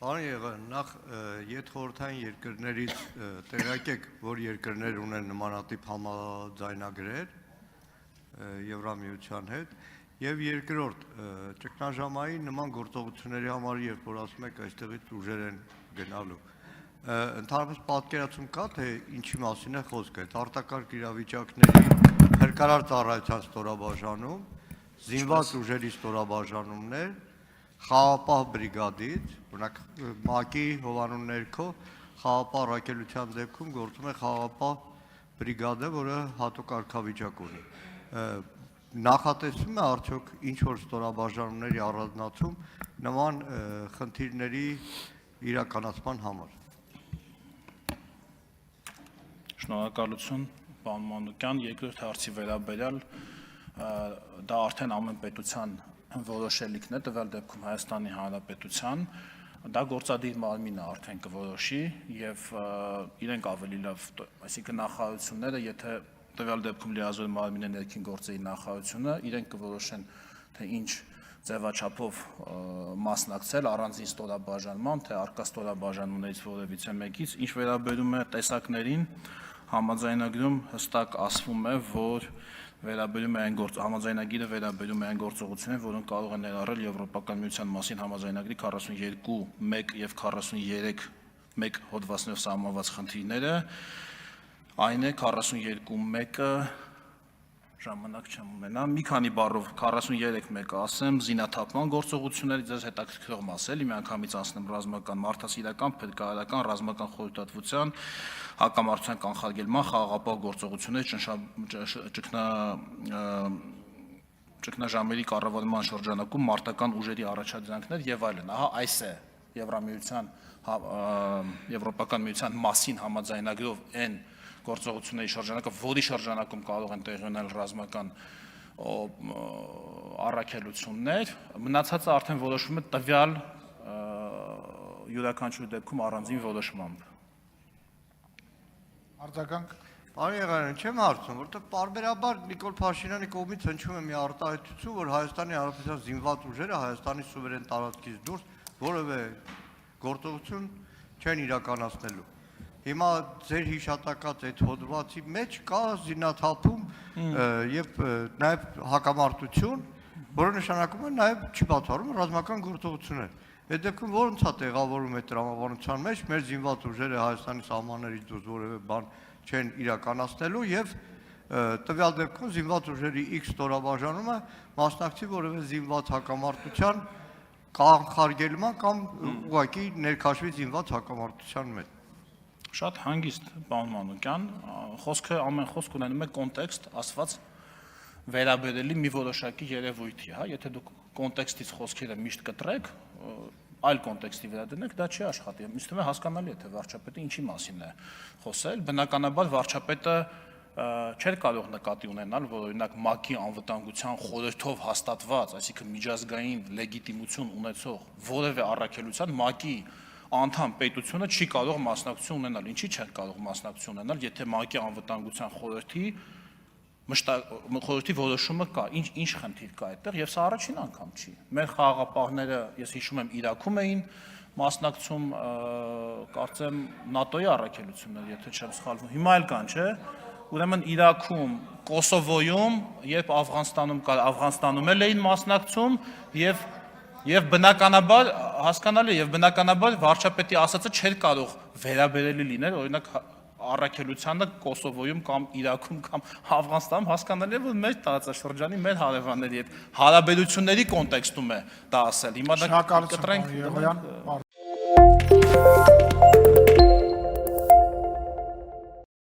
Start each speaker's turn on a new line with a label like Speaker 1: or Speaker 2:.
Speaker 1: Պարոն Եղան, նախ ետխորհրդային երկրներից տեղյակ եք, որ երկրներ ունեն նմանատիպ համաձայնագրեր Եվրամիության հետ, եւ երկրորդ ճգնաժամային նման գործողությունների համար, երբ որ ասում եք այստեղից ուժեր են գնալու, ընդհանրապես պատկերացում կա, թե ինչի մասին է խոսքը, այդ արտակարգ իրավիճակների փրկարար ծառայության ստորաբաժանում, զինված ուժերի ստորաբաժանումներ, խաղապահ բրիգադից, օրինակ ՄԱԿ-ի հովանու ներքո խաղապահ առաքելության դեպքում գործում է խաղապահ բրիգադը, որը հատուկ կարգավիճակ ունի։ Նախատեսվում է արդյոք ինչ-որ ստորաբաժանումների առանձնացում նման խնդիրների իրականացման համար։
Speaker 2: Շնորհակալություն, պարոն Մանուկյան, երկրորդ հարցի վերաբերյալ դա արդեն ամեն պետության որոշելիքն է, տվյալ դեպքում Հայաստանի Հանրապետության, դա գործադիր մարմինը արդեն կորոշի եւ իրենք ավելի լավ, այսինքն նախարարությունները, եթե տվյալ դեպքում լիազոր մարմինը ներքին գործերի նախարարությունը, իրենք կորոշեն, թե ինչ ձևաչափով մասնակցել առանձին ստորաբաժանման, թե արկա ստորաբաժանումներից որևիցե մեկից, ինչ վերաբերում է տեսակներին, համաձայնագրում հստակ ասվում է, որ վերաբերում է այն համաձայնագիրը վերաբերում է այն գործողություններին, որոնք կարող են ներառել Եվրոպական միության մասին համաձայնագրի 42.1 եւ 43.1 հոդվածներով սահմանված խնդիրները, այն է 42.1-ը ժամանակ չեմ ունենա, մի քանի բառով 43.1-ը ասեմ, զինաթափման գործողությունների ձեզ հետաքրքրող մասելի, մի անգամից անցնեմ ռազմական, մարդասիրական, փրկարարական, ռազմական խորհրդատվության, հակամարտության կանխարգելման, խաղաղապահ գործողությունների, ճգնաժամերի կառավարման շրջանակում մարտական ուժերի առաջադրանքներ եւ այլն։ Ահա այս է Եվրոպական միության մասին համաձայնագրով այն գործողությունների շրջանակը, որի շրջանակում կարող են տեղի ունենալ ռազմական առաքելություններ, մնացածը արդեն որոշվում է տվյալ յուրաքանչյուր դեպքում առանձին որոշմամբ։
Speaker 3: Արձագանք։
Speaker 1: Պարոն Եղանյան, չեմ հարցնում, որտեղ պարբերաբար Նիկոլ Փաշինյանի կողմից հնչում է մի արտահայտություն, որ Հայաստանի Հանրապետության զինված ուժերը Հայաստանի սուվերեն տարածքից դուրս որևէ գործողություն չեն իրականացնելու։ Հիմա ձեր հիշատակած այդ հոդվածի մեջ կա զինաթափում եւ նաեւ հակամարտություն, որը նշանակում է նաեւ չի բացառում ռազմական գործողություններ։ Այդ դեպքում ո՞րոնց է տեղավորում այդ տրամաբանության մեջ մեր զինված ուժերը Հայաստանի սահմաններից դուրս որևէ բան չեն իրականացնելու եւ տվյալ դեպքում զինված ուժերի X ստորաբաժանումը մասնակցի որևէ զինված հակամարտության կանխարգելման կամ ուղղակի ներքաշվի զինված հակամարտության մեջ։
Speaker 2: Շատ հանգիստ, պարոն Մանուկյան, խոսքը ամեն խոսք ունենում է կոնտեքստ, ասված վերաբերելի մի որոշակի երևույթի, հա, եթե դուք կոնտեքստից խոսքերը միշտ կտրեք, այլ կոնտեքստի վերադնեք, դա չի աշխատի։ Ինձ թվում է հասկանալի է, թե վարչապետը ինչի մասին է խոսել, բնականաբար վարչապետը չէր կարող նկատի ունենալ, որ օրինակ ՄԱԿ-ի անվտանգության խորհրդով հաստատված, այսինքն միջազգային լեգիտիմություն ունեցող որևէ առաքելության ՄԱԿ-ի անդամ պետությունը չի կարող մասնակցություն ունենալ։ Ինչի՞ չեն կարող մասնակցություն ունենալ, եթե ՄԱԿ-ի անվտանգության խորհրդի որոշումը կա, ինչ խնդիր կա այդտեղ, եւ սա առաջին անգամ չի։ Մեր խաղաղապահները, ես հիշում եմ, Իրաքում էին մասնակցում, կարծեմ ՆԱՏՕ-ի առաքելություններ, եթե չեմ սխալվում, հիմա էլ կան, չէ՞։ Ուրեմն Իրաքում, Կոսովոյում, երբ Աֆղանստանում կար, Աֆղանստանում էլ էին մասնակցում եւ բնականաբար հասկանալի եւ բնականաբար վարչապետի ասածը չէր կարող վերաբերելի լինել, օրինակ առաքելությանը Կոսովոյում կամ Իրաքում կամ Աֆղանստանում, հասկանալի է, որ մեր տարածաշրջանի մեր հարևանների հետ հարաբերությունների կոնտեքստում է դա ասել։ Հիմա դա կտրենք։